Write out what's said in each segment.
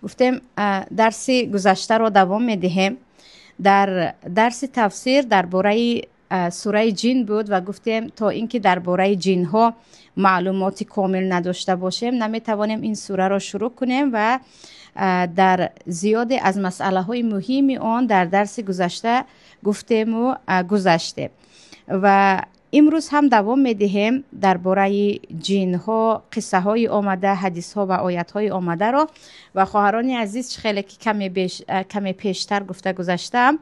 گفتیم درس گذشته رو دوام میدهیم. در درس تفسیر درباره سوره جن بود و گفتیم تا اینکه درباره جن ها معلوماتی کامل نداشته باشیم نمیتوانیم این سوره رو شروع کنیم و در زیاد از مسئله های مهم آن در درس گذشته گفتیم و گذشته و امروز هم دوام میدهیم درباره جن ها قصه های آمده، حدیث ها و آیت های آمده را و خواهران عزیز خیلی کمی پیشتر گفته گذاشتم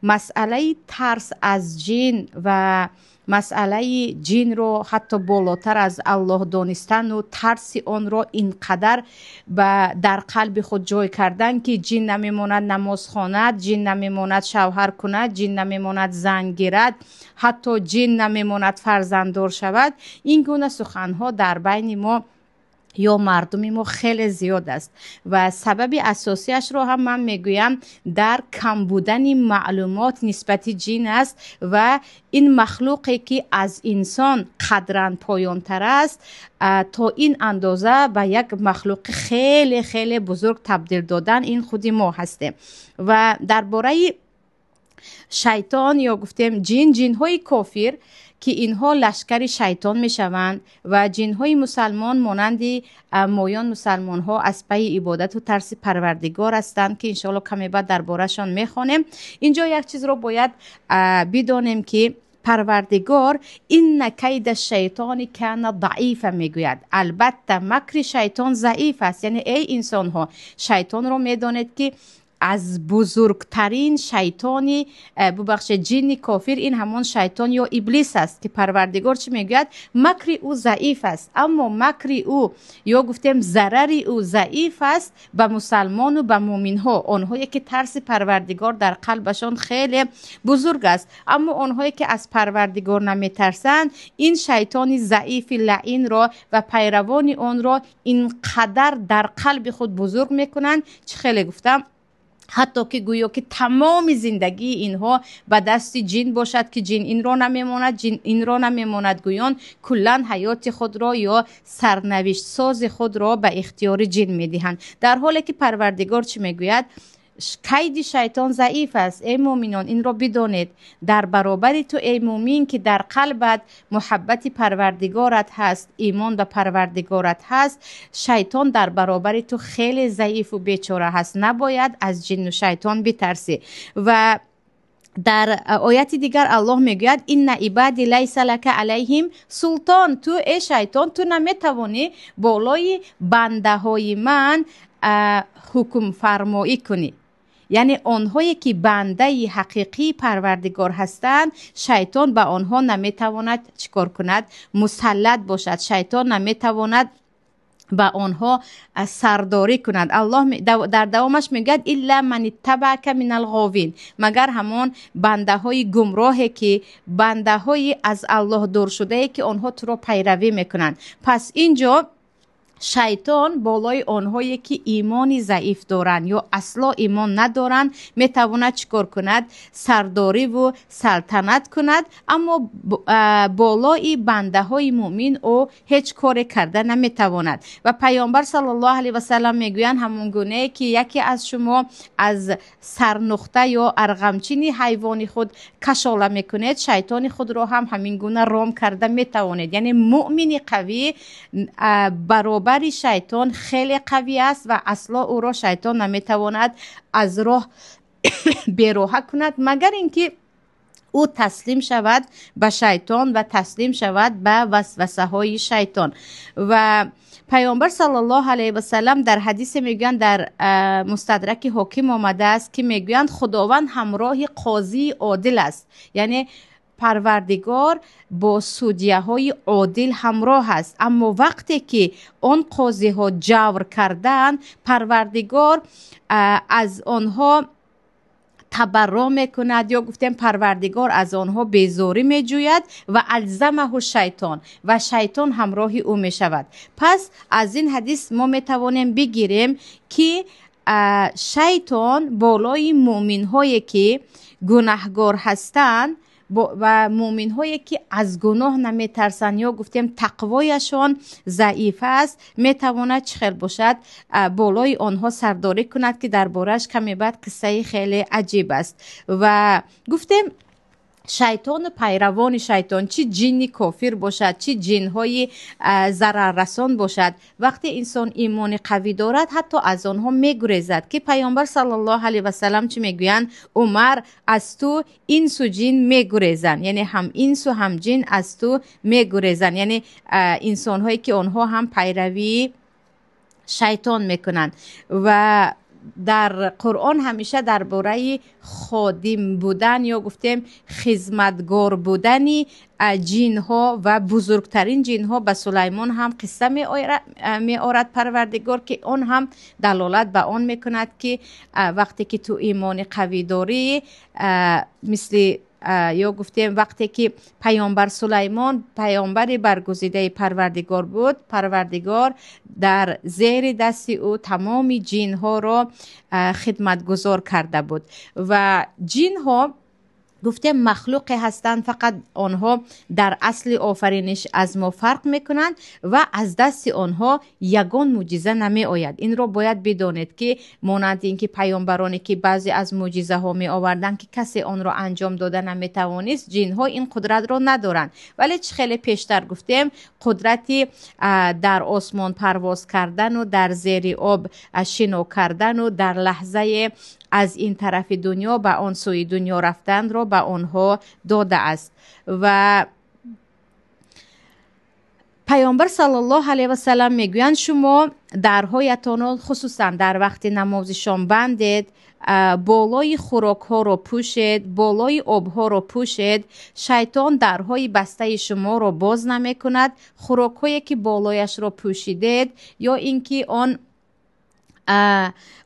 مسئله ترس از جن و مسئله جن رو حتی بالاتر از الله دانستن و ترس آن رو اینقدر در قلب خود جای کردن که جن نمیماند نماز خواند، جن نمیماند شوهر کند، جن نمیماند زن گیرد، حتی جن نمیماند فرزنددار شود. این گونه سخنها در بین ما یا مردمی ما خیلی زیاد است و سبب اساسیش رو هم من میگویم در کم بودن معلومات نسبت جن است و این مخلوقی که از انسان قدرن پایان تر است تا این اندازه به یک مخلوق خیلی خیلی بزرگ تبدیل دادن این خودی ما هستیم. و درباره شیطان یا گفتیم جن های کافر که اینها لشکر شیطان می شوند و جنهای مسلمان مانند مایان مسلمان ها از پی عبادت و ترس پروردگار هستند که انشاءالله کمی بعد درباره‌شان می خوانیم. اینجا یک چیز رو باید بدانیم که پروردگار این کید شیطان کان ضعیف میگوید. البته مکر شیطان ضعیف است، یعنی ای انسان ها شیطان رو میدانید که از بزرگترین شیطانی جن کافر این همان شیطان یا ابلیس است که پروردگار چی میگوید؟ مکر او ضعیف است، اما مکر او یا گفتیم ضرر او ضعیف است به مسلمان و به مؤمن ها، آنهایی که ترس پروردگار در قلبشان خیلی بزرگ است. اما آنهایی که از پروردگار نمیترسند این شیطان ضعیف لعین را و پیروان آن را اینقدر در قلب خود بزرگ میکنند چه خیلی گفتم حتی که گویا که تمام زندگی اینها به دست جن باشد که جن این را نمیماند، جن این را نمیماند، گویان کلن حیات خود را یا سرنوشت ساز خود را به اختیار جن میدهند، در حالی که پروردگار چی میگوید؟ کید شیطان ضعیف است. ای مؤمنان این را بدانید، در برابر تو ای مؤمن که در قلبت محبت پروردگارت هست، ایمان به پروردگارت هست، شیطان در برابر تو خیلی ضعیف و بیچاره هست. نباید از جن و شیطان بترسی. و در آیت دیگر الله میگوید این عبادی لیس لک علیهم سلطان، تو ای شیطان تو نمیتوانی بالای بنده های من حکم فرمایی کنی. یعنی آنهایی که بنده حقیقی پروردگار هستند شیطان به آنها نمیتواند چیکار کند؟ مسلط باشد. شیطان نمیتواند به آنها سرداری کند. الله در دوامش میگه الا من اتبعک من الغاوین، مگر همان بنده های گمراهی که بنده های از الله دور شده که آنها تو را پیروی میکنند. پس اینجا شیطان بالای آنهایی که ایمانی ضعیف دارند یا اصلا ایمان ندارند میتواند چیکار کند؟ سرداری و سلطنت کند، اما بالای بنده های مؤمن او هیچ کاری کرده نمیتواند. و پیامبر صلی الله علیه و سلم میگویند همون گونه که یکی از شما از سرنخته یا ارغمچین حیوانی خود کشاله میکنید، شیطان خود را هم همین گونه رام کرده میتوانید. یعنی مؤمن قوی برابر شیطان خیلی قوی است و اصلا او را شیطان نمیتواند از راه بیراه کند مگر اینکه او تسلیم شود به شیطان و تسلیم شود به وسوسه های شیطان. و پیامبر صلی الله علیه و سلم در حدیث میگویند در مستدرک حاکم آمده است که میگویند خداوند همراه قاضی عادل است، یعنی پروردگار با سودیه های عادل همراه است. اما وقتی که آن قاضی ها جور کردن پروردگار از آنها تبرا میکند یا گفتیم پروردگار از آنها بیزاری میجوید و الزمه شیطان و شیطان همراه او میشود. پس از این حدیث ما میتوانیم بگیریم که شیطان بالای مؤمن هایی که گناهگار هستند و مؤمن هایی که از گناه نمی ترسن یا گفتیم تقوایشان ضعیف است میتواند چه خیلی باشد بالای آنها سرداری کند که دربارش کمی بعد قصه خیلی عجیب است. و گفتیم شیطان، پیروان شیطان، چی جنی کافر باشد چی جنهای ضرر رسان باشد، وقتی انسان ایمان قوی دارد حتی از آنها میگریزد که پیامبر صلی الله علیه و سلم چی میگویند؟ عمر از تو انس و جن میگریزند، یعنی هم انس و هم جن از تو میگریزند، یعنی انسان هایی که آنها هم پیروی شیطان میکنند. و در قرآن همیشه درباره خادم بودن یا گفتیم خدمتگار بودنی جن ها و بزرگترین جن ها به سلیمان هم قصه می آورد پروردگار که آن هم دلالت به آن میکند که وقتی که تو ایمان قوی داری، مثل یا گفتیم وقتی که پیامبر سلیمان پیامبر برگزیده پروردگار بود، پروردگار در زیر دست او تمام جن ها را خدمتگزار کرده بود. و جن ها گفتیم مخلوقی هستند، فقط آنها در اصل آفرینش از ما فرق میکنند و از دست آنها یگان معجزه نمی آید. این را باید بدانید که مانند اینکه پیامبرانی که بعضی از معجزه ها می آوردند که کسی آن را انجام داده نمی توانست، جن ها این قدرت را ندارند. ولی چه خیلی پیشتر گفتیم قدرتی در آسمان پرواز کردن و در زیر آب شنا کردن و در لحظه از این طرف دنیا به آن سوی دنیا رفتن را به آنها داده است. و پیامبر صلی الله علیه و سلم میگویند شما درهایتان خصوصا در وقت نماز شام بندید، بالای خوراک ها رو پوشید، بالای آب ها رو پوشید، شیطان درهای بسته شما رو باز نمی کند. خوراک هایی که بالایش رو پوشیدید یا اینکه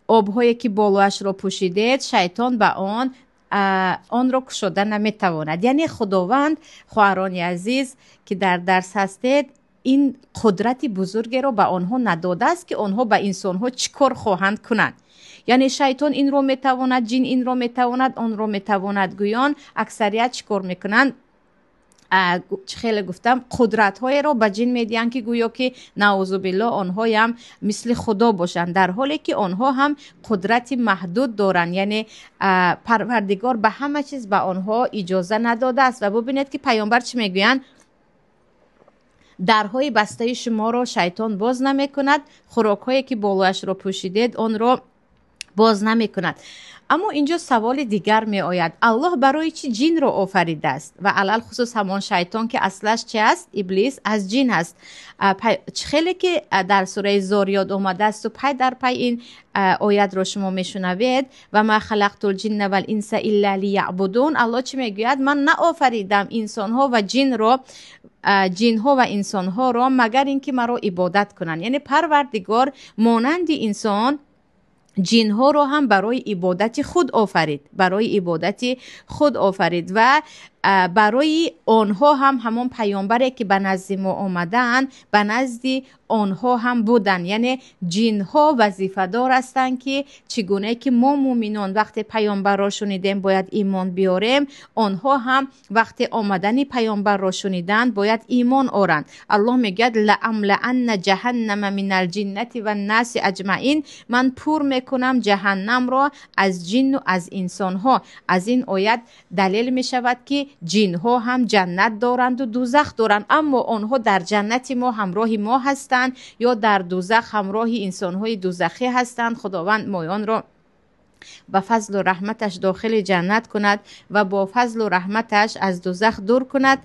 آب‌هایی که بالایش را پوشیدید، شیطان به آن را کشوده نمیتواند. یعنی خداوند، خواهران عزیز که در درس هستید، این قدرت بزرگی را به آنها نداده است که آنها به انسانها چیکار خواهند کنند. یعنی شیطان این را میتواند، جن این را میتواند، آن را میتواند. گویان اکثریت چیکار میکنند؟ خیلی گفتم قدرت های را به جن میدین که گویا که نعوذ بالله آنها هم مثل خدا باشند، در حالی که آنها هم قدرت محدود دارند. یعنی پروردگار به همه چیز به آنها اجازه نداده است. و ببینید که پیامبر چی میگویند؟ درهای بسته شما را شیطان باز نمی کند، خوراک هایی که بالایش را پوشیدید آن را باز نمی کند. اما اینجا سوال دیگر می آید، الله برای چی جن را آفریده است؟ و علل خصوص همان شیطان که اصلش چه است؟ ابلیس از جن است. خیلی که در سوره زاریات آمده است و پی در پی این آیت را شما میشنوید، و ما خلقت الجن والانس الا لیعبدون. الله چی میگوید؟ من نآفریدم انسان ها و جن ها و انسان ها را مگر اینکه مرا عبادت کنند. یعنی پروردگار مانند انسان جن ها رو هم برای عبادت خود آفرید، برای عبادت خود آفرید و برای آنها هم همون پیامبری که به نزد ما آمدن به نزد آنها هم بودن. یعنی جن ها وظیفه دار هستند که چگونه که ما مومنان وقتی پیامبر را شنیدیم باید ایمان بیاریم، آنها هم وقتی آمدن پیامبر را شنیدن باید ایمان آورند. الله میگه لأملأن جهنم من الجنة والناس اجمعین، من پر میکنم جهنم را از جن و از انسان ها. از این آیت دلیل می شود که جن ها هم جنت دارند و دوزخ دارند، اما آنها در جنت ما همراه ما هستند یا در دوزخ همراه انسان های دوزخی هستند. خداوند مایان را با فضل و رحمتش داخل جنت کند و با فضل و رحمتش از دوزخ دور کند.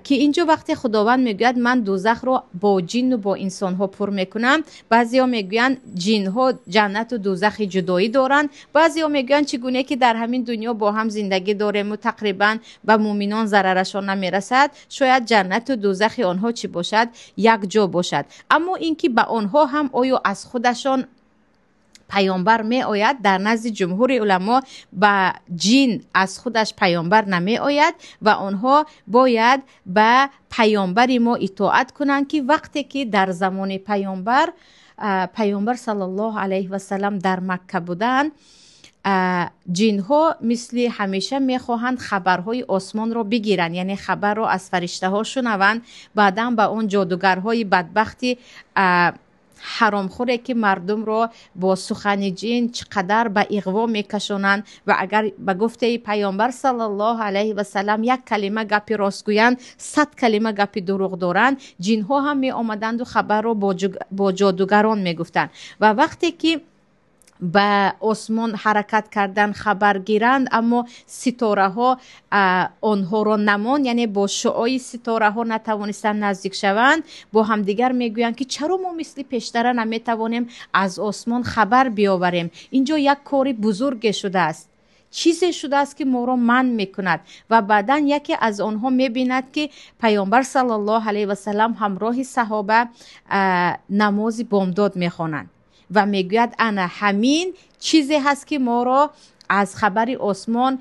که اینجا وقتی خداوند میگوید من دوزخ رو با جن و با انسان ها پر میکنم، بعضی ها میگویند جن ها جنت و دوزخ جدایی دارند، بعضی ها میگویند چگونه که در همین دنیا با هم زندگی داریم و تقریبا به مؤمنان ضررشان نمیرسد، شاید جنت و دوزخ آنها چی باشد؟ یک جا باشد. اما اینکه به آنها هم آیا از خودشان پیامبر می آید؟ در نزد جمهور علما به جن از خودش پیامبر نمی آید و آنها باید به پیامبر ما اطاعت کنند که وقتی که در زمان پیامبر صلی الله علیه و سلم در مکه بودن، جین ها مثل همیشه میخواهند خبرهای آسمان رو بگیرن، یعنی خبر رو از فرشته ها شنوند، بعدا به اون جادوگرهای بدبختی حرامخوره که مردم رو با سخن جین چقدر به اغوا میکشونند و اگر به گفته پیامبر صلی الله علیه و سلم یک کلمه گپی راست گویند 100 کلمه گپی دروغ دارند، جین ها هم می آمدند و خبر رو با جادوگران میگفتند و وقتی که به آسمان حرکت کردن خبر گیرند، اما ستاره ها آنها را نمان، یعنی با شعاع ستاره ها نتوانستن نزدیک شوند، با همدیگر میگویند که چرا ما مثل پیشتر نمیتوانیم از آسمان خبر بیاوریم؟ اینجا یک کار بزرگ شده است، چیزی شده است که ما را منع میکند. و بعدا یکی از آنها میبیند که پیامبر صلی الله علیه و سلم همراه صحابه نماز بامداد میخوانند و میگوید انا همین چیزی هست که ما را از خبر آسمان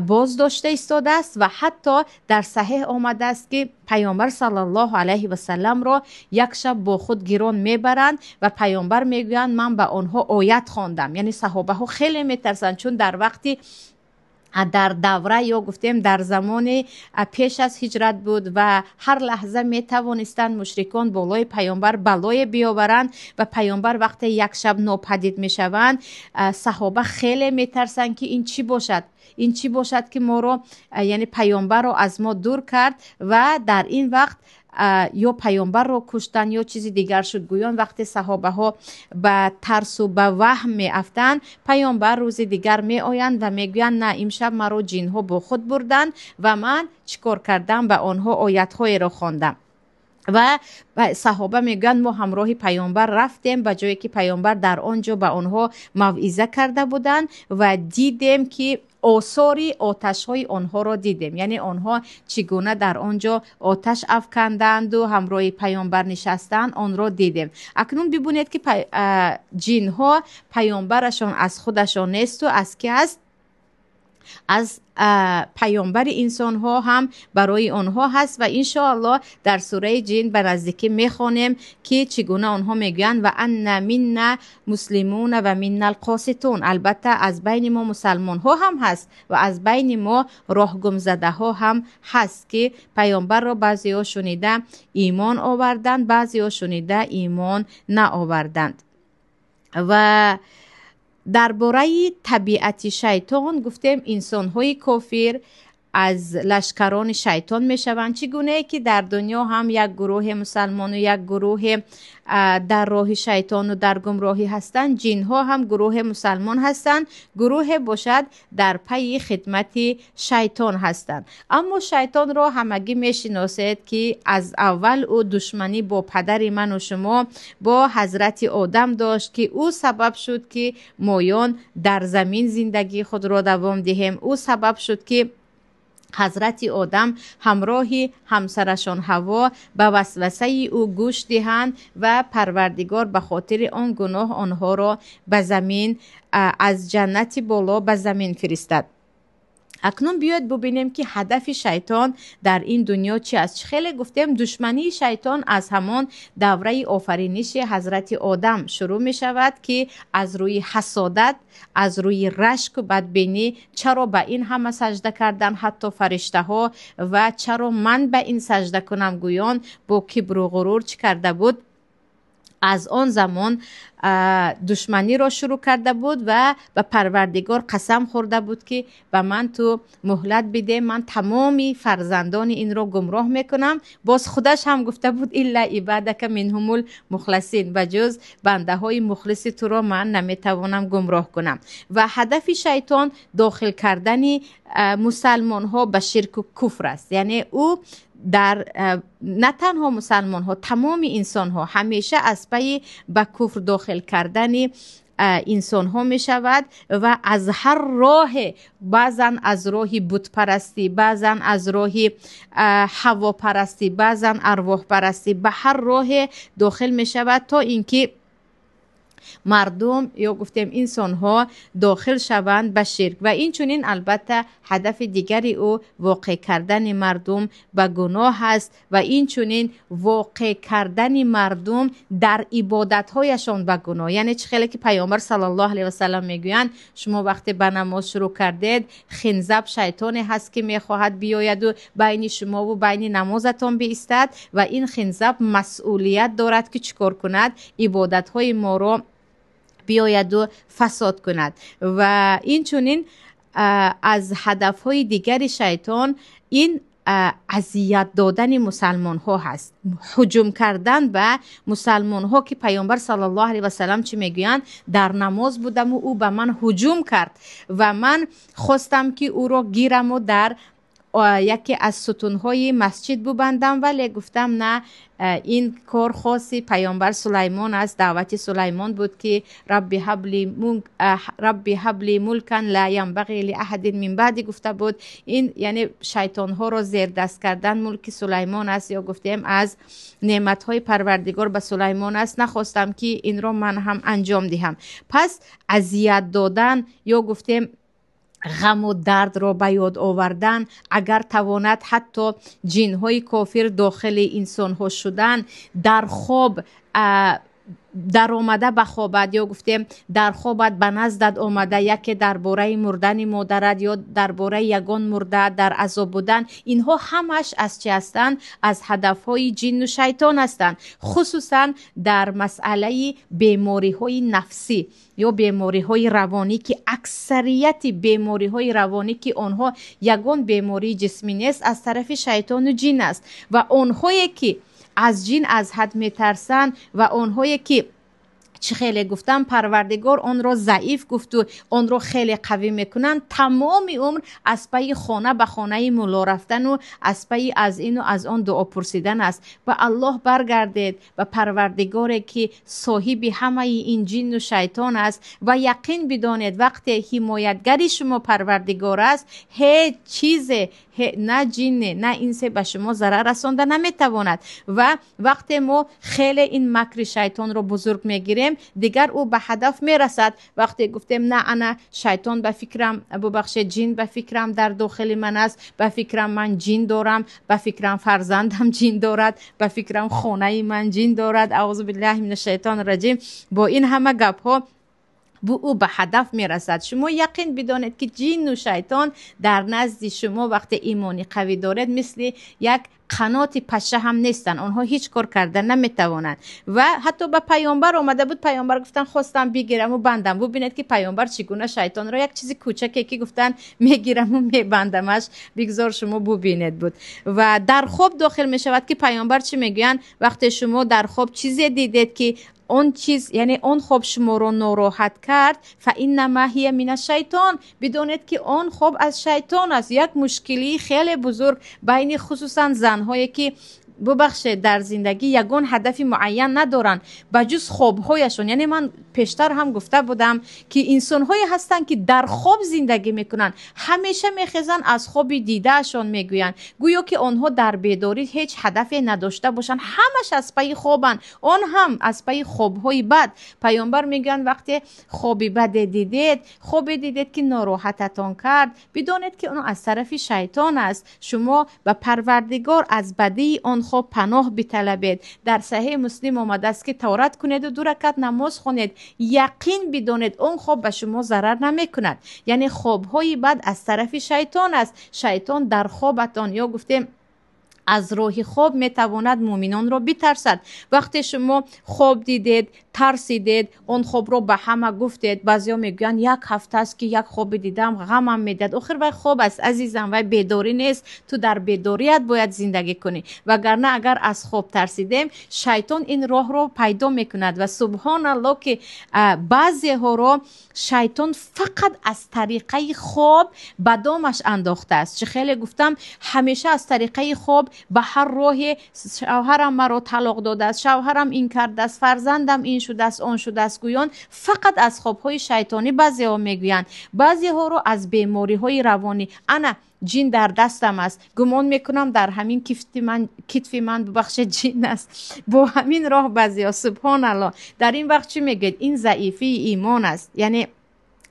باز داشته ایستاده است. و حتی در صحیح آمده است که پیامبر صلی الله علیه و سلم را یک شب با خود گران میبرند و پیامبر میگویند من به آنها آیت خواندم، یعنی صحابه ها خیلی میترسند، چون در وقتی در دوره یا گفتیم در زمان پیش از هجرت بود و هر لحظه می توانستند مشرکان بالای پیامبر بلای بیاورند و پیامبر وقتی یک شب ناپدید می شوند صحابه خیلی می ترسند که این چی باشد، این چی باشد که ما رو یعنی پیامبر رو از ما دور کرد و در این وقت یا پیامبر رو کشتن یا چیزی دیگر شد. گویان وقتی صحابه ها به ترس و به وهم می افتند، پیامبر روز دیگر می آیند و می گویند نه امشب مرا جین ها با خود بردن و من چیکار کردم؟ به آنها آیت های را خواندم. و صحابه میگن ما همراه پیامبر رفتیم به جایی که پیامبر در آنجا به آنها موعظه کرده بودند و دیدیم که آثاری آتش های آنها را دیدیم، یعنی آنها چگونه در آنجا آتش افکندند و همراه پیامبر نشستند آن را دیدیم. اکنون ببینید که جین ها پیامبرشان از خودشان نیست و از کی است؟ از پیامبر انسان ها هم برای آنها هست و انشاءالله در سوره جن به نزدیکی میخوانیم که چگونه آنها میگویند و ان منا مسلمون و منا القاسطون، البته از بین ما مسلمان ها هم هست و از بین ما راه گم زده ها هم هست که پیامبر را بعضی ها شنیده ایمان آوردند، بعضی ها شنیده ایمان نآوردند. و درباره طبیعت شیطان گفتیم انسان‌های کافر از لشکران شیطان میشوند. چگونه که در دنیا هم یک گروه مسلمان و یک گروه در راه شیطان و در گمراهی هستند، جین ها هم گروه مسلمان هستند، گروه باشد در پی خدمت شیطان هستند. اما شیطان را همگی میشناسید که از اول او دشمنی با پدر من و شما با حضرت آدم داشت که او سبب شد که مایان در زمین زندگی خود را دوام دهیم، او سبب شد که حضرت آدم همراه همسرشان حوا به وسوسه او گوش دهند و پروردگار به خاطر آن گناه آنها را به زمین از جنت بالا به زمین فرستاد. اکنون بیاید ببینیم که هدف شیطان در این دنیا چی است. خیلی گفتیم دشمنی شیطان از همان دوره آفرینش حضرت آدم شروع می شود که از روی حسادت، از روی رشک و بدبینی، چرا به این همه سجده کردن حتی فرشته ها و چرا من به این سجده کنم، گویان با کبر و غرور چی کرده بود؟ از آن زمان دشمنی را شروع کرده بود و به پروردگار قسم خورده بود که به من تو مهلت بده، من تمامی فرزندان این را گمراه میکنم. باز خودش هم گفته بود الا عبادک منهم المخلصین، و جز بنده های مخلص تو را من نمیتوانم گمراه کنم. و هدف شیطان داخل کردن مسلمان ها به شرک و کفر است، یعنی او در نه تنها مسلمان ها، تمام انسان ها همیشه از پی به کفر داخل کردن انسان ها می شود و از هر راه، بعضا از راه بت پرستی، بعضا از راه هوا پرستی، بعضا ارواح پرستی، به هر راه داخل می شود تا اینکه مردم یا گفتیم انسان ها داخل شوند به شرک و این چونین البته هدف دیگری او واقع کردن مردم به گناه است و این چونین واقع کردن مردم در عبادت هایشان به گناه. یعنی چه خیلی که پیامبر صلی الله علیه و سلم میگویند شما وقتی به نماز شروع کردید خنزب شیطانی هست که میخواهد بیاید و بین شما و بین نمازتان بایستد و این خنزب مسئولیت دارد که چیکار کند؟ عبادت های ما را بیاید و فساد کند. و این چونین از هدفهای دیگری شیطان این اذیت دادن مسلمان ها هست، هجوم کردن به مسلمان ها که پیامبر صلی الله علیه و سلم چی میگویند؟ در نماز بودم و او به من هجوم کرد و من خواستم که او را گیرم و در یکی از ستونهای مسجد ببندم، ولی گفتم نه، این کار خاصی پیامبر سلیمان است. دعوت سلیمان بود که ربی هبلی ملکا لا ینبغی لاحد من بعدی گفته بود. این یعنی شیطان ها را زیر دست کردن ملک سلیمان است، یا گفتیم از نعمت های پروردگار به سلیمان است. نخواستم که این را من هم انجام دهم. پس اذیت دادن یا گفتیم غم و درد را به یاد آوردن، اگر تواند حتی جنهای کافر داخل انسان ها شدن، در خواب در آمده بخوابد یا گفتیم در خوابت به نزدت آمده یکی درباره مردن مادرت یا درباره یگان مرده در عذاب بودن، اینها همش از چی هستند؟ از هدفهای جن و شیطان هستند، خصوصا در مسئله بیماری های نفسی یا بیماری های روانی که اکثریت بیماری های روانی که آنها یگان بیماری جسمی نیست از طرف شیطان و جن است و آنهایی که از جن از حد میترسن و آنهایی که چه خیلی گفتم پروردگار آن را ضعیف گفت و آن را خیلی قوی میکنن، تمام عمر از پی خانه به خانه مولا رفتن و از پی از این و از آن دعا پرسیدن است. به الله برگردید، به پروردگاری که صاحب همه این جن و شیطان است و یقین بدانید وقتی حمایتگری شما پروردگار است هیچ چیز نه جن نه انس به شما ضرر رسانده نمیتواند. و وقتی ما خیلی این مکر شیطان رو بزرگ میگیریم دیگر او به هدف میرسد. وقتی گفتیم نه انا شیطان به فکرم ببخشید جن به فکرم در داخل من است، به فکرم من جن دارم، به فکرم فرزندم جن دارد، به فکرم خانه من جن دارد، اعوذ بالله من الشیطان الرجیم، با این همه گپ ها او به هدف میرسد. شما یقین بدانید که جن و شیطان در نزد شما وقتی ایمانی قوی دارید مثل یک قنات پشه هم نیستن، آنها هیچ کار کردن نمیتوانند. و حتی به پیامبر آمده بود، پیامبر گفتن خواستم بگیرم و بندم. ببینید که پیامبر چگونه شیطان را یک چیزی کوچکی که گفتن میگیرم و میبندمش بگذار شما ببینید بود. و در خواب داخل میشود که پیامبر چی میگوین؟ وقتی شما در خواب چیزی دیدید که اون چیز یعنی اون خواب شما رو ناراحت کرد، فإنما هی من الشیطان، بدونید که اون خواب از شیطان است. یک مشکلی خیلی بزرگ بین خصوصا زنهایی که ببخشید در زندگی یگان هدف معین ندارن بجز خوابهایشون. یعنی من پیشتر هم گفته بودم که انسان‌هایی هستن که در خواب زندگی میکنن، همیشه میخیزن از خواب دیدهشون میگوین گویا که آنها در بیداری هیچ هدفی نداشته باشن، همش از پی خوابن، آن هم از پی خوابهای بد. پیامبر میگن وقتی خوابی بد دیدید، خوابی دیدید که ناراحتتان کرد، بدونید که اون از طرف شیطان است. شما به پروردگار از بدی آن خواب پناه بطلبید. در صحیح مسلم آمده است که تورات کنید و 2 رکعت نماز خونید، یقین بدانید اون خواب به شما ضرر نمی کند. یعنی خوابهای بد از طرف شیطان است. شیطان در خوابتان یا گفتیم از راه خواب میتواند مؤمنان را بترسد. وقتی شما خواب دیدید، ترسیدید، اون خواب رو به همه گفتید، بعضیا میگن 1 هفته است که یک خواب دیدم غمم میداد. آخر وای خواب است عزیزم، وای بیداری نیست. تو در بیداریت باید زندگی کنی، وگرنه اگر از خواب ترسیدیم شیطان این راه رو پیدا میکند. و سبحان الله که بعضی ها رو شیطان فقط از طریقه خواب به دامش انداخته است. چه خیلی گفتم همیشه از طریقه خواب به هر راهی شوهرم مرا طلاق داده است، شوهرم این کرده است، فرزندم این شده است، آن شده است گویان. فقط از خوابهای شیطانی بعضی ها میگویند. بعضی ها رو از بیماری های روانی. انا جین در دستم است، گمان میکنم در همین کتف من ببخش جین است. با همین راه بعضیا سبحان الله در این وقت چی میگید؟ این ضعیفی ایمان است. یعنی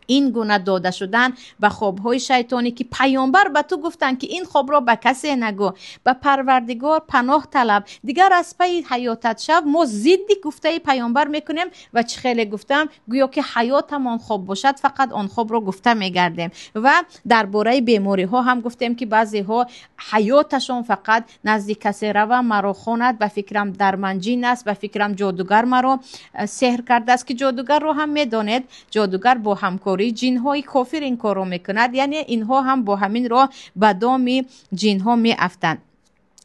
این گونه داده شدن به خوابهای شیطانی که پیامبر به تو گفتن که این خواب را به کسی نگو، به پروردگار پناه طلب. دیگر از پی حیاتت شب ما ضد گفته پیامبر میکنیم و چه خیلی گفتم گویا که حیاتمان خواب باشد فقط آن خواب را گفته میگردیم. و درباره بیماری ها هم گفتیم که بعضی ها حیاتشون فقط نزدیک کسی روم مرا خواند، به فکرم درمنجین است، به فکرم جادوگر مرا سحر کرده است، که جادوگر رو هم میدانید جادوگر با همکاری جین های کافر این کارو میکند. یعنی اینها هم با همین راه به دام جین ها میافتند.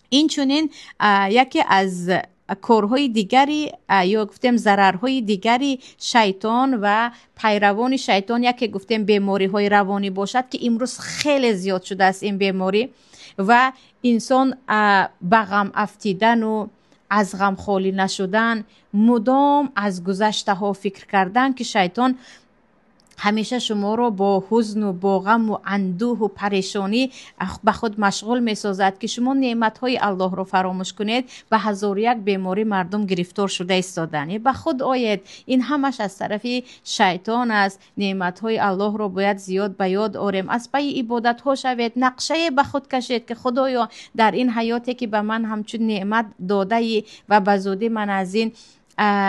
این چونین یکی از کارهای دیگری یا گفتیم ضررهای دیگری شیطان و پیروان شیطان، یکی گفتیم بیماری های روانی باشد که امروز خیلی زیاد شده است این بیماری و انسان به غم افتیدن و از غم خالی نشدن، مدام از گذشته ها فکر کردن که شیطان همیشه شما رو با حزن و با غم و اندوه و پریشانی به خود مشغول می سازد که شما نعمت های الله رو فراموش کنید. به هزار یک بیماری مردم گرفتار شده ایستادن. به خود آید این همش از طرف شیطان است. نعمت های الله رو باید زیاد به یاد آوریم، از پی عبادت ها شوید، نقشه به خود کشید که خدایا در این حیاتی که به من همچون نعمت داده ای و به زودی من از این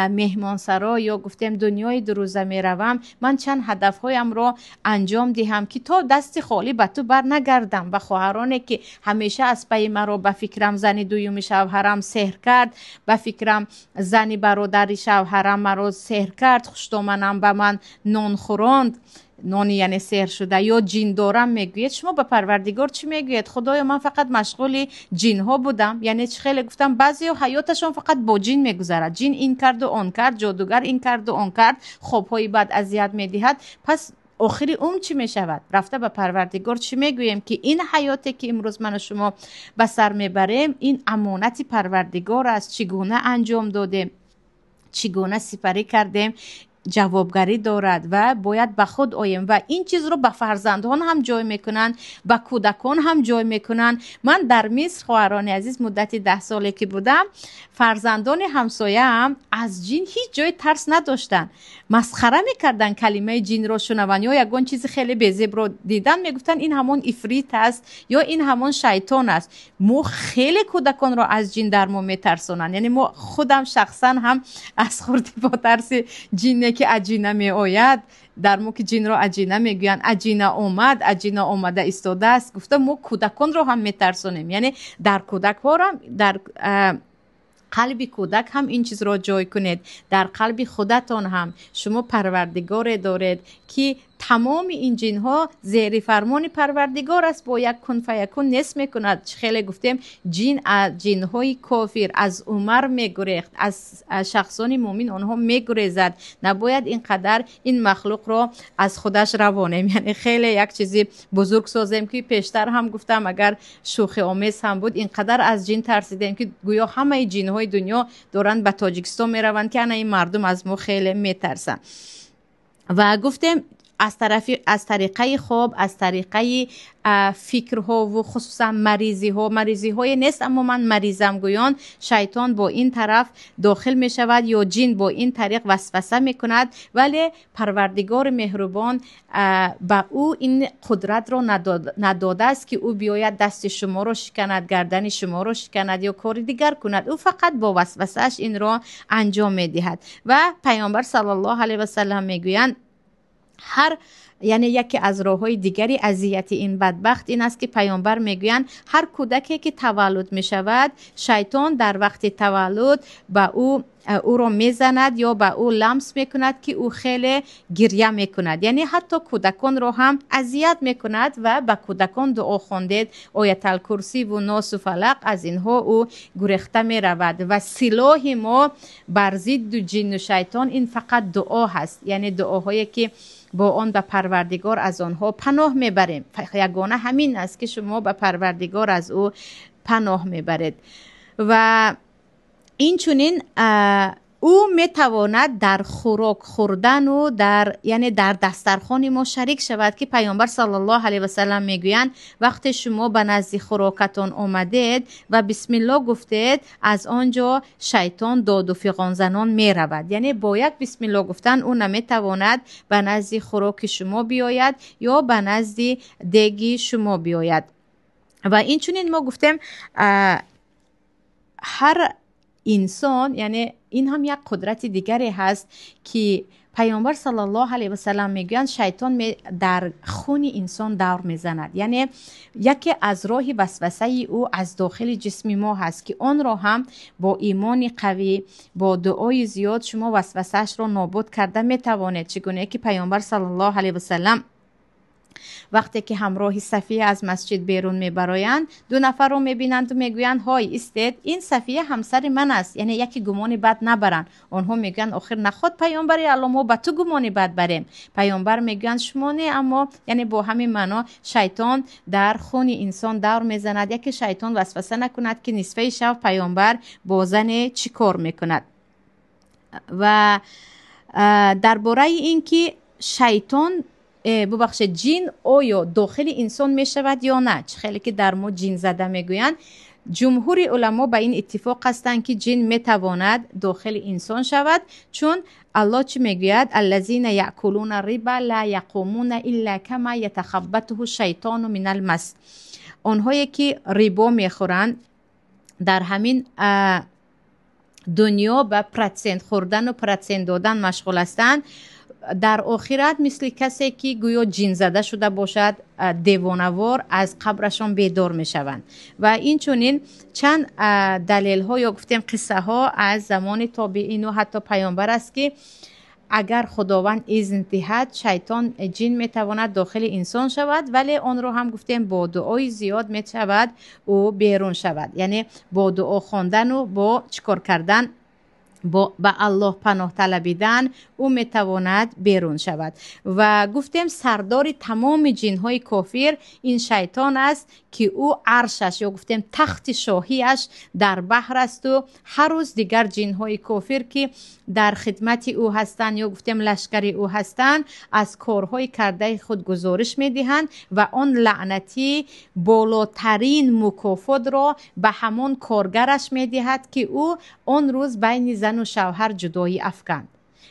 مهمانسرا یا گفتیم دنیای دروزه می روم، من چند هدف هایم را انجام دهم که تا دست خالی به تو بر نگردم. به خواهرانی که همیشه از پی مرا به فکرم زنی دویومی شوهرم سحر کرد، به فکرم زنی برادری شوهرم مرا سحر کرد، خوشتامنم به من نان خوراند، نانی یعنی سحر شده، یا جین دارم میگوید. شما به پروردگار چی میگوید؟ خدایا من فقط مشغول جین ها بودم. یعنی چه خیلی گفتم بعضی حیاتشون فقط با جین میگذرد، جین این کرد و آن کرد، جادوگر این کرد و آن کرد، خوابهای بد اذیت میدهد. پس آخری چی میشود؟ رفته به پروردگار چی میگوییم که این حیاتی که امروز من و شما به سر میبریم این امانت پروردگار است، چگونه انجام دادیم، چگونه سپری کردیم جوابگری دارد و باید به خود آییم و این چیز رو به فرزندان هم جای میکنن، به کودکان هم جای میکنن. من در مصر خواهران عزیز مدت 10 ساله که بودم، فرزندان همسایه هم از جین هیچ جای ترس نداشتن، مسخره میکردن کلمه جین رو شنون یا یگان چیز خیلی بی‌زیب رو دیدن میگفتن این همون عفریت است یا این همون شیطان است. ما خیلی کودکان رو از جین در ما میترسونن. یعنی ما خودم شخصا هم از خوردی با ترس جین که عجینه می آید، در مو که جین رو عجینه میگوین، عجینه اومد، عجینه اومده ایستاده است. گفتم ما کودکان رو هم میترسونیم. یعنی در کودک ها هم در قلب کودک هم این چیز را جای کنید، در قلب خودتان هم شما پروردگار دارید که تمام این جین ها زیر فرمان پروردگار است، با یک کن فیکون نصف میکند. خیلی گفتیم جین های کافر از عمر میگریخت، از شخصان مومن آنها میگریزد. نباید اینقدر این مخلوق را از خودش روانیم. یعنی خیلی یک چیزی بزرگ سازیم که پیشتر هم گفتم اگر شوخی آمیز هم بود، اینقدر از جین ترسیدیم که گویا همه جین های دنیا دارن به تاجیکستان میروند که این مردم از ما خیلی میترسن. و گفتیم از طریقه خواب، از طریقه فکرها و خصوصا مریضی های نیست اما من مریضم گویان، شیطان با این طرف داخل می شود یا جین با این طریق وسوسه می کند، ولی پروردگار مهربان با او این قدرت رو نداده است که او بیاید دست شما رو شکند، گردن شما رو شکند یا کار دیگر کند. او فقط با وسوسه‌اش این رو انجام می دهد. و پیامبر صلی الله علیه و سلم می گویند یعنی یکی از راه‌های دیگری اذیت این بدبخت این است که پیامبر میگویند هر کودکی که تولد میشود، شیطان در وقت تولد به او را میزند یا به او لمس میکند که او خیلی گریه میکند. یعنی حتی کودکان را هم اذیت میکند و به کودکان دعا خواندید، آیت الکرسی و ناس و فلق، از اینها او گریخته میرود. و سلاح ما بر ضد جن و شیطان این فقط دعا هست. یعنی دعاهایی که با آن به پروردگار از آنها پناه میبریم. یگانه همین است که شما به پروردگار از او پناه میبرید. و این چونین او میتواند در خوراک خوردن و یعنی در دسترخوان ما شریک شود که پیامبر صلی الله علیه و سلم میگویند وقتی شما به نزد خوراکتان آمدید و بسم الله گفتید از آنجا شیطان داد و فغان زنان میرود. یعنی با یک بسم الله گفتن او نمیتواند به نزد خوراک شما بیاید یا به نزد دیگی شما بیاید. و این چونین ما گفتیم هر انسان، یعنی این هم یک قدرت دیگری هست که پیامبر صلی الله علیه و سلم میگویند شیطان در خون انسان دور میزند. یعنی یکی از راه وسوسه او از داخل جسم ما هست که آن را هم با ایمان قوی، با دعای زیاد شما وسوسهش را نابود کرده میتوانید. چگونه که پیامبر صلی الله علیه و سلم وقتی که همراه صفیه از مسجد بیرون میبرایند، دو نفر رو میبینند و میگویند های استید، این صفیه همسر من است، یعنی یکی گمان بد نبرن. آنها میگن آخر نخود پیامبر الله ما به تو گمان بد بریم. پیامبر میگن شما نه، اما یعنی با همین معنا شیطان در خون انسان دور میزند. یکی شیطان وسوسه نکند که نصفه شب پیامبر با زن چی کار میکند. و درباره این که شیطان ببخشید جین آیا داخل انسان می شود یا نه، خیلی که در ما جین زده میگویند، جمهور علما به این اتفاق هستند که جین می تواند داخل انسان شود، چون الله چی میگوید؟ الذین یاکلون الربا لا یقومون الا کما یتخبطه الشیطان من المس. آنهایی که ربا میخورند در همین دنیا به پرسنت خوردن و پرسنت دادن مشغول هستند، در آخرت مثل کسی که گویا جن زده شده باشد دیوانوار از قبرشان بیدار می شوند. و این چونین چند دلیل ها یا گفتیم قصه ها از زمان تابعین و حتی پیامبر است که اگر خداوند اذن دهد شیطان جن می تواند داخل انسان شود، ولی آن رو هم گفتیم با دعای زیاد می شود و بیرون شود. یعنی با دعا خواندن و با چکار کردن، با الله پناه طلبیدن او میتواند بیرون شود. و گفتیم سردار تمام جنهای کافر این شیطان است که او عرشش یا گفتیم تخت شاهیش در بحر است و هر روز دیگر جنهای کافر که در خدمت او هستند یا گفتیم لشکر او هستند از کارهای کرده خود گزارش میدهند و آن لعنتی بالاترین مکافات را به همون کارگرش میدهد که او آن روز بین زن و شوهر جدایی افکند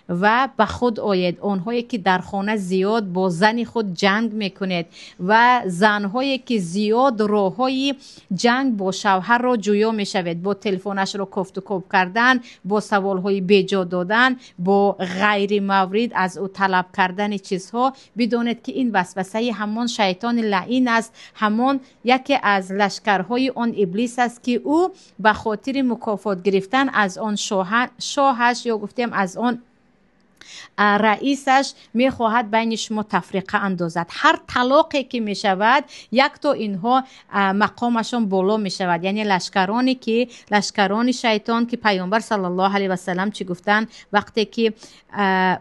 و به خود آید. آنهایی که در خانه زیاد با زن خود جنگ میکنید و زنهایی که زیاد راههای جنگ با شوهر را جویا میشوید، با تلفنش را کفت و کوب کردن، با سوالهای بیجا دادن، با غیر مورد از او طلب کردن چیزها، بدانید که این وسوسه همان شیطان لعین است، همان یکی از لشکرهای آن ابلیس است که او به خاطر مکافات گرفتن از آن شاهش یا گفتیم از آن رئیسش میخواهد بین شما تفریقه اندازد. هر طلاقی که میشود یک تا اینها مقامشان بالا میشود. یعنی لشکران شیطان که پیامبر صلی الله علیه و سلم چی گفتن؟ وقتی که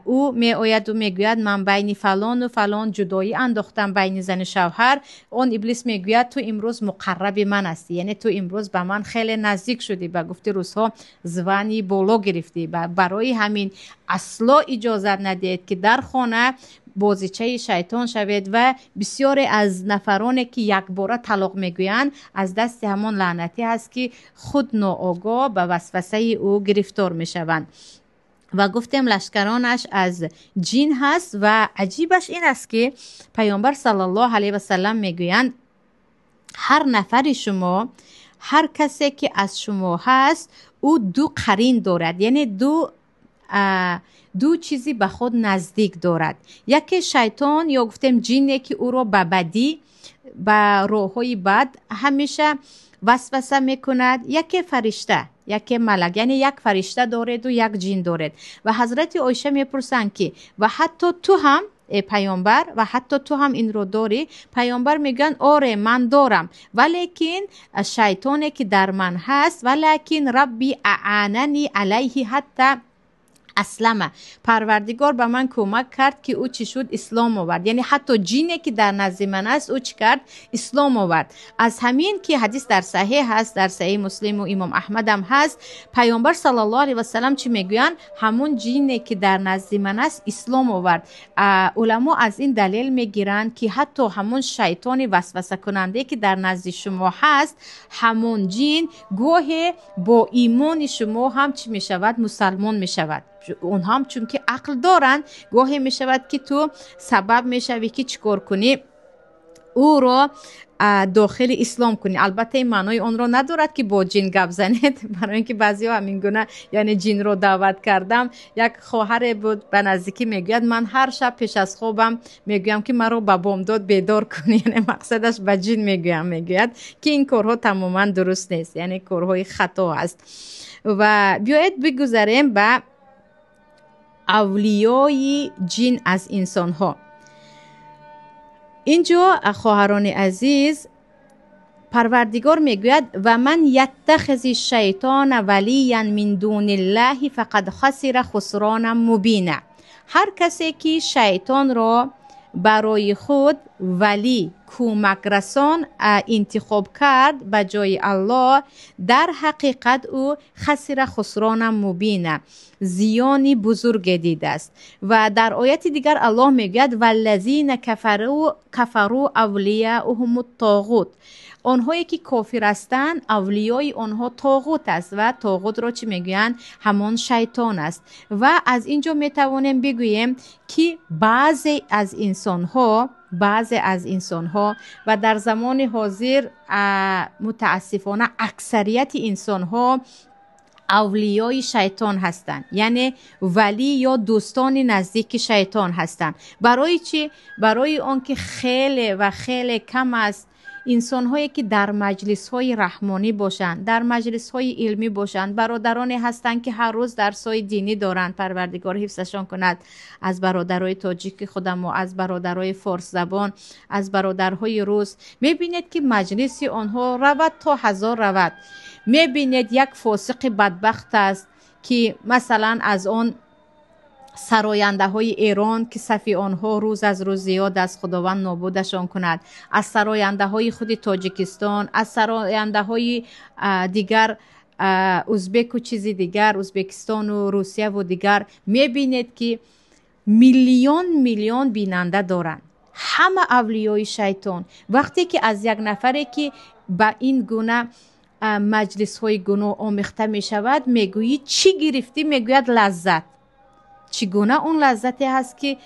او می آید و میگوید من بین فلان و فلان جدایی انداختم بین زن شوهر، اون ابلیس میگوید تو امروز مقرب من هستی، یعنی تو امروز به من خیلی نزدیک شدی، به گفته روزها زبانی بالا گرفتی، برای همین اصلا اجازت ندهید که در خانه بازیچه شیطان شوید. و بسیاری از نفرانی که یک باره طلاق میگویند از دست همان لعنتی هست که خود ناآگاه به وسوسه او گرفتار میشوند. و گفتیم لشکرانش از جن هست. و عجیبش این است که پیامبر صلی الله علیه و سلم میگویند هر نفر شما، هر کسی که از شما هست او دو قرین دارد، یعنی دو چیزی به خود نزدیک دارد. یکی شیطان یا گفتیم جنی که او را به بدی، به راههای بد همیشه وسوسه میکند. یکی فرشته، یکی ملک، یعنی یک فرشته دارد و یک جن دارد. و حضرت عایشه میپرسند که و حتی تو هم پیامبر و حتی تو هم این رو داری؟ پیامبر میگن آره من دارم، ولیکن شیطانی که در من هست، ولیکن ربی اعاننی علیه حتی اسلمه، پروردگار به من کمک کرد که او چی شد؟ اسلام آورد. یعنی حتی جینی که در نزد من است او چی کرد؟ اسلام آورد. از همین که حدیث در صحیح هست، در صحیح مسلم و امام احمد هم هست، پیامبر صلی الله علیه و سلم چی میگوین؟ همون جینی که در نزد من است اسلام آورد. علما از این دلیل میگیرند که حتی همون شیطان وسوسه کننده که در نزد شما هست، همون جین گوه با ایمان شما هم چی میشود؟ مسلمان میشود. اون هم چون که عقل دارن، گاهی می شود که تو سبب می شوی که چیکار کنی؟ او رو داخل اسلام کنی. البته این معنای اون رو ندارد که با جن گپ زنید، برای اینکه بعضی ها همین گونه یعنی جن رو دعوت کردم. یک خواهر بود به نزدیکی میگوید من هر شب پیش از خوابم میگویم که مرا به بامداد بیدار کنی، یعنی مقصدش به جن میگویم. میگوید که این کارها تماما درست نیست، یعنی کارهای خطا است. و بیایید بگذاریم به اولیای جن از انسان ها. اینجا خواهران عزیز، پروردگار میگوید و من یتخذ الشیطان ولیا من دون الله فقد خسر خسرانا مبینا. هر کسی که شیطان را برای خود ولی کمک رسان انتخاب کرد به جای الله، در حقیقت او خسر خسرانا مبینا، زیانی بزرگ دیده است. و در آیت دیگر الله میگوید والذین کفروا اولیاءهم الطاغوت. آنهایی که کافر هستند اولیای آنها طاغوت است و طاغوت را چی میگویند؟ همان شیطان است. و از اینجا میتوانیم بگوییم که بعضی از انسان ها و در زمان حاضر متاسفانه اکثریت انسان ها اولیای شیطان هستند، یعنی ولی یا دوستان نزدیک شیطان هستند. برای چی؟ برای آنکه خیلی و خیلی کم است انسان هایی که در مجلس های رحمانی باشند، در مجلس های علمی باشند، برادرانی هستند که هر روز درس های دینی دارند. پروردگار حفظشان کند. از برادرای تاجیک خودم و از برادرای فارس زبان، از برادرهای روس، میبینید که مجلس آنها رود تا هزار رود. میبینید یک فاسق بدبخت است که مثلا از آن سراینده های ایران که صف آنها روز از روز زیاد از خداوند نابودشان کند، از سراینده های خود تاجیکستان، از سراینده های دیگر ازبک و چیزی دیگر، ازبکستان و روسیه و دیگر، میبینید که میلیون بیننده دارند. همه اولیای شیطان. وقتی که از یک نفری که با این گونه مجلس های گناه آمیخته می شود میگویی چی گرفتی؟ میگوید لذت. چگونه اون لذتی هست که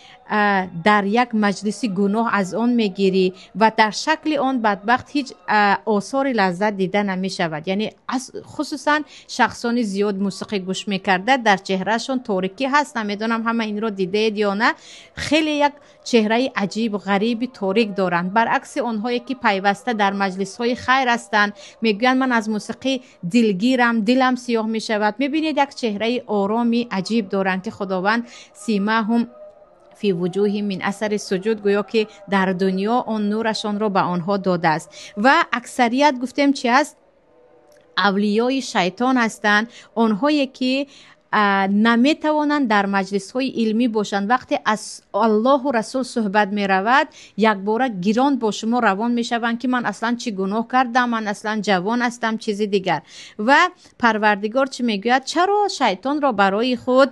در یک مجلس گناه از آن میگیری و در شکل آن بدبخت هیچ آثار لذت دیده نمی شود. یعنی خصوصا شخصان زیاد موسیقی گوش میکرده در چهرهشون تاریکی هست. نمیدونم همه این رو دیده یا نه، خیلی یک چهره عجیب و غریبی تاریک دارند. برعکس اونهایی که پیوسته در مجلس های خیر هستند میگن من از موسیقی دلگیرم، دلم سیاه می شود. میبینید یک چهره آرامی عجیب دارند که خداوند سیماهم فی وجوه من اثر سجود، گویا که در دنیا آن نورشان را به آنها داده است. و اکثریت گفتیم چی است؟ اولیای شیطان هستند. آنهایی که نمیتوانند در مجلس های علمی باشند. وقتی از الله و رسول صحبت می رود یک باره گیران با شما روان می شوند که من اصلا چی گناه کردم، من اصلا جوان هستم، چیزی دیگر. و پروردگار چی میگوید؟ چرا شیطان را برای خود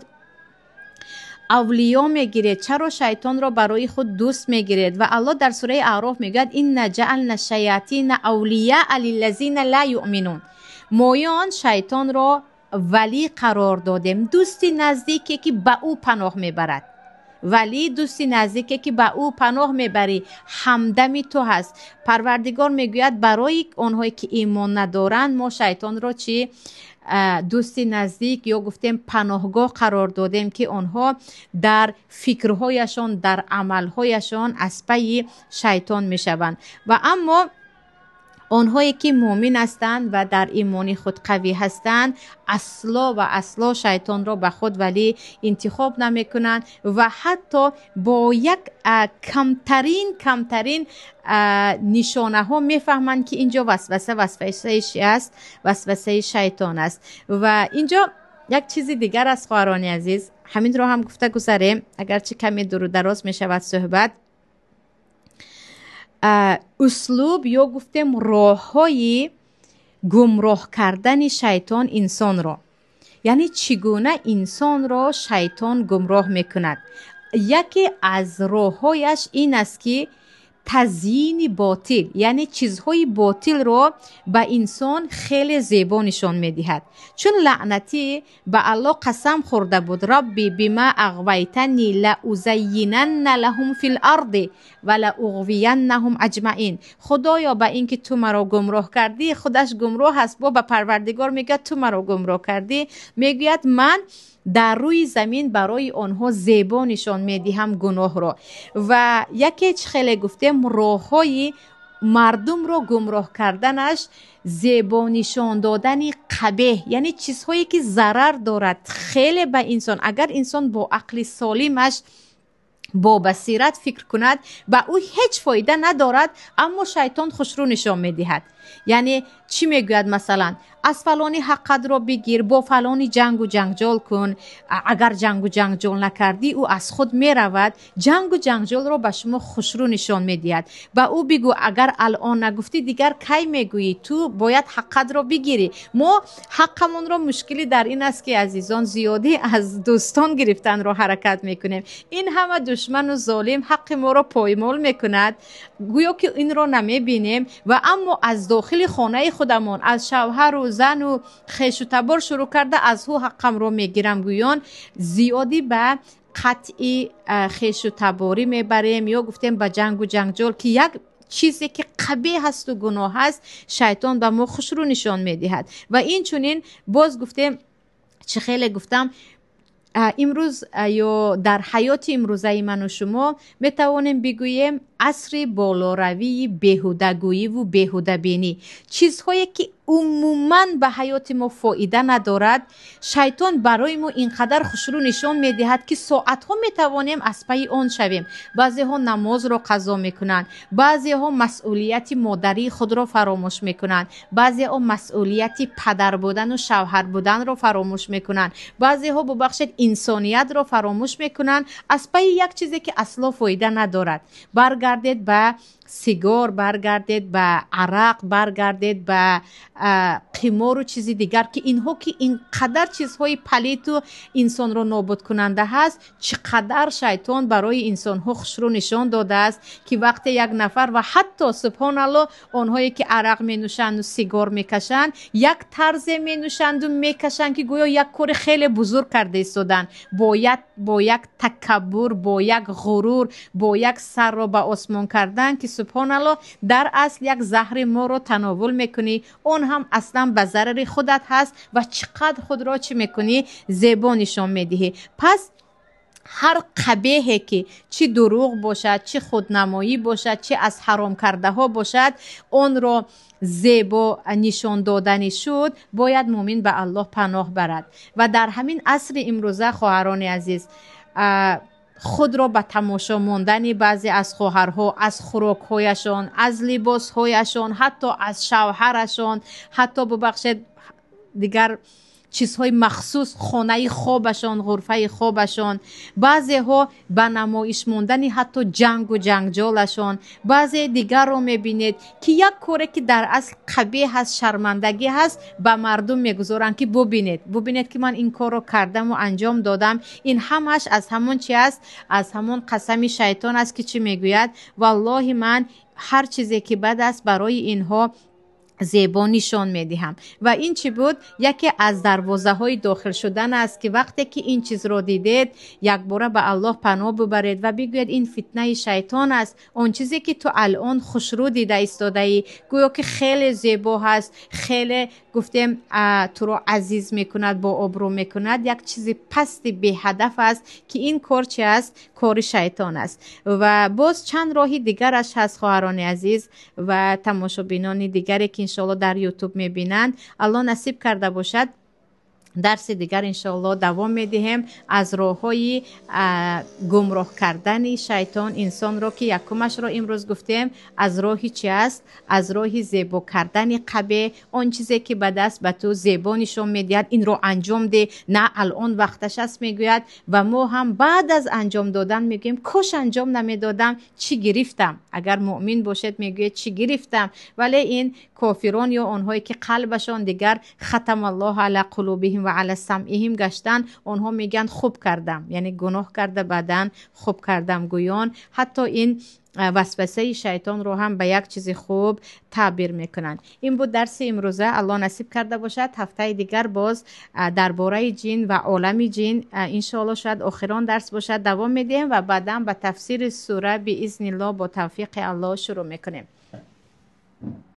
اولیا میگیرید؟ چرا شیطان را برای خود دوست میگیرید؟ و الله در سوره اعراف میگوید این جعلنا الشیاطین اولیاء للذین لا یؤمنون. مایان شیطان را ولی قرار دادیم، دوستی نزدیکی که به او پناه میبرد. ولی دوستی نزدیکی که به او پناه میبری، همدمی تو هست. پروردگار میگوید برای آنهایی که ایمان ندارند ما شیطان را چی؟ دوستی نزدیک یا گفتیم پناهگاه قرار دادیم که آنها در فکرهایشان، در عملهایشان از پی شیطان میشوند. و اما آنهایی که مؤمن هستند و در ایمان خود قوی هستند اصلا شیطان را به خود ولی انتخاب نمی کنند و حتی با یک کمترین نشانه ها میفهمند که اینجا وسوسه است، وسوسه شیطان است. و اینجا یک چیز دیگر از خواهران عزیز، همین رو هم گفته گذاریم اگرچه کمی دور و دراز می شود صحبت. اسلوب یا گفتیم راه های گمراه کردن شیطان انسان را، یعنی چگونه انسان را شیطان گمراه میکند. یکی از راههایش این است که تزیین باطل، یعنی چیزهای باطل را به انسان خیلی زیبا نشان میدهد. چون لعنتی به الله قسم خورده بود ربی بما اغویتنی لازینن لهم فی الارض و لاغوینهم اجمعین. خدایا به اینکه تو مرا گمراه کردی، خودش گمراه است، با به پروردگار میگه تو مرا گمراه کردی، میگوید من در روی زمین برای آنها زیبا نشان میدهم گناه را. و یکی خیلی گفتیم راه های مردم را گمراه کردنش زیبا نشان دادن قبیح، یعنی چیزهایی که ضرر دارد خیلی به انسان. اگر انسان با عقل سالمش با بصیرت فکر کند به او هیچ فایده ندارد، اما شیطان خوشرو نشان میدهد. یعنی چی میگوید؟ مثلا از فلانی حقت را بگیر، با فلانی جنگ و جنجال کن، اگر جنگ و جنجال نکردی او از خود میرود. جنگ و جنجال را به شما خوشرو نشان میدهد. به او بگو اگر الان نگفتی دیگر کی میگویی؟ تو باید حقت را بگیری. ما حقمون را، مشکلی در این است که عزیزان زیادی از دوستان گرفتن را حرکت میکنیم. این همه دشمن و ظالم حق ما را پایمال میکند، گویا که این را نمیبینیم و اما از داخل خانه خودمون از شوهر و زن و خیش و تبار شروع کرده از او حقم رو میگیرم. گویان زیادی به قطعی خیش و تباری میبریم یا گفتیم به جنگ و جنجال که یک چیزی که قبیح هست و گناه هست شیطان به ما خوش رو نشان میدهد. و این چونین باز گفتیم چه خیلی گفتم امروز یا در حیات امروزه من و شما میتوانیم بگوییم عصر بالاروی بیهودگویی و بیهوده بینی، چیزهایی که عموما به حیات ما فایده ندارد شیطان برای ما اینقدر خوشرو نشان میدهد که ساعت ها میتوانیم از پی آن شویم. بعضی ها نماز را قضا میکنند، بعضی ها مسئولیت مادری خود را فراموش میکنند، بعضی ها مسئولیت پدر بودن و شوهر بودن را فراموش میکنند، بعضی ها ببخشید انسانیت را فراموش میکنند از پی یک چیزی که اصلا فایده ندارد. برگردید به سیگار، برگردید به عرق، برگردید به قمار و چیزی دیگر که اینها که اینقدر چیزهای پلیت و انسان رو نابود کننده هست، چقدر شیطان برای انسان ها خوشرو نشان داده است که وقتی یک نفر و حتی سبحان الله آنهایی که عرق می نوشند و سیگار می کشند یک طرز می نوشند و می کشند که گویا یک کار خیلی بزرگ کرده ایستادن، با یک تکبر، با یک غرور، با یک سر را به آسمان کردن که سبحان الله در اصل یک زهر ما رو تناول میکنی، اون هم اصلا به ضرر خودت هست و چقدر خود را چی میکنی؟ زیبا نشان میدهی. پس هر قبیحی که چه دروغ باشد، چه خودنمایی باشد، چه از حرام کرده ها باشد، اون را زیبا نشان دادنی شد، باید مؤمن به الله پناه برد. و در همین عصر امروزه خواهران عزیز خود را به تماشا ماندن بعضی از خواهرها، از خوراک‌هایشان، از لباس‌هایشان، حتی از شوهرشان، حتی ببخشید دیگر چیزهای مخصوص خانه خوابشان، غرفه خوابشان، بعضی ها به نمایش موندن حتی جنگ و جنجالشان، بعضی دیگر رو میبینید که یک کاری که در اصل قبیح هست، شرمندگی هست، به مردم میگذارن که ببینید که من این کار رو کردم و انجام دادم. این همش از همون چی است؟ از همون قسم شیطان است که چی میگوید؟ والله من هر چیزی که بد است برای اینها زیبا نشان میدهم. و این چی بود؟ یکی از دروازه های داخل شدن است که وقتی که این چیز رو دیدید یک باره به الله پناه ببرید و بگوید این فتنه شیطان است. اون چیزی که تو الان خوشرو دیده ایستاده ای گویا که خیلی زیبا هست، خیلی گفتیم تو رو عزیز میکند، با آبرو میکند، یک چیز پست بی هدف است که این کار چی است؟ کار شیطان است. و باز چند راهی دیگرش هست خواهران عزیز و تماشابینان دیگری که انشاءالله در یوتیوب میبینند، الله نصیب کرده باشد درس دیگر انشاءالله دوام میدهیم از راههای گمراه کردن شیطان انسان را که یکمش را امروز گفتیم از راهی چی است؟ از راهی زیبا کردن قبه، آن چیزی که به دست به تو زیبا نشان میدهد این رو انجام ده، نه الان وقتش است میگوید و ما هم بعد از انجام دادن میگیم کاش انجام نمیدادم چی گرفتم. اگر مؤمن باشد میگوید چی گرفتم، ولی این کافران یا آنهایی که قلبشان دیگر ختم الله علی قلوبهم و علی سمعهم گشتن، آنها میگن خوب کردم، یعنی گناه کرده بعدن خوب کردم گویان. حتی این وسوسه شیطان رو هم به یک چیز خوب تعبیر میکنن. این بود درس امروزه. الله نصیب کرده باشد هفته دیگر باز درباره جن و عالم جن انشاءالله شاید آخران درس باشد دوام میدیم و بعدا به تفسیر سوره باذن الله با توفیق الله شروع میکنیم.